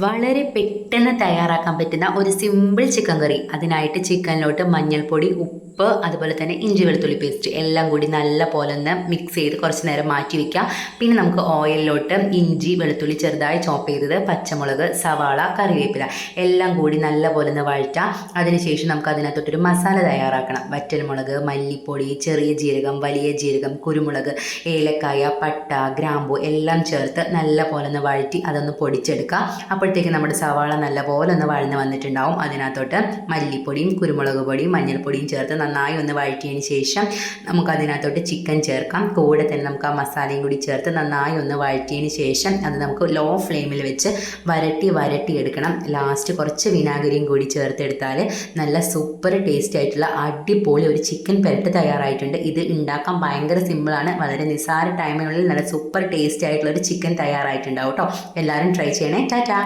വളരെ പെട്ടെന്ന് തയ്യാറാക്കാൻ പറ്റുന്ന ഒരു സിമ്പിൾ ചിക്കൻ കറി. അതിനായിട്ട് ചിക്കനിലോട്ട് മഞ്ഞൾപ്പൊടി, ഉപ്പ്, അതുപോലെ തന്നെ ഇഞ്ചി വെളുത്തുള്ളി പേസ്റ്റ് എല്ലാം കൂടി നല്ല പോലെ ഒന്ന് മിക്സ് ചെയ്ത് കുറച്ച് നേരം മാറ്റി വയ്ക്കാം. പിന്നെ നമുക്ക് ഓയിലിലോട്ട് ഇഞ്ചി വെളുത്തുള്ളി ചെറുതായി ചോപ്പ് ചെയ്തത്, പച്ചമുളക്, സവാള, കറിവേപ്പില എല്ലാം കൂടി നല്ല പോലെ ഒന്ന് വഴറ്റാം. അതിനുശേഷം നമുക്ക് അതിനകത്തോട്ടൊരു മസാല തയ്യാറാക്കണം. വറ്റൽമുളക്, മല്ലിപ്പൊടി, ചെറിയ ജീരകം, വലിയ ജീരകം, കുരുമുളക്, ഏലക്കായ, പട്ട, ഗ്രാമ്പു എല്ലാം ചേർത്ത് നല്ല പോലെ ഒന്ന് വഴറ്റി അതൊന്ന് പൊടിച്ചെടുക്കാം. അപ്പോഴത്തേക്ക് നമ്മുടെ സവാള നല്ലപോലെ ഒന്ന് വഴന്ന് വന്നിട്ടുണ്ടാവും. അതിനകത്തോട്ട് മല്ലിപ്പൊടിയും കുരുമുളക് പൊടിയും മഞ്ഞൾപ്പൊടിയും ചേർത്ത് നന്നായി ഒന്ന് വഴറ്റിയതിന് ശേഷം നമുക്ക് അതിനകത്തോട്ട് ചിക്കൻ ചേർക്കാം. കൂടെ തന്നെ നമുക്ക് ആ മസാലയും കൂടി ചേർത്ത് നന്നായി ഒന്ന് വഴറ്റിയതിന് ശേഷം അത് നമുക്ക് ലോ ഫ്ലെയിമിൽ വെച്ച് വരട്ടി എടുക്കണം. ലാസ്റ്റ് കുറച്ച് വിനാഗിരിയും കൂടി ചേർത്തെടുത്താൽ നല്ല സൂപ്പർ ടേസ്റ്റി ആയിട്ടുള്ള അടിപൊളി ഒരു ചിക്കൻ പെരട്ട് തയ്യാറായിട്ടുണ്ട്. ഇത് ഉണ്ടാക്കാൻ ഭയങ്കര സിമ്പിളാണ്. വളരെ നിസ്സാര ടൈമിനുള്ളിൽ നല്ല സൂപ്പർ ടേസ്റ്റി ആയിട്ടുള്ള ഒരു ചിക്കൻ തയ്യാറായിട്ടുണ്ടാവും കേട്ടോ. എല്ലാവരും ട്രൈ ചെയ്യണേ. ടാറ്റാ.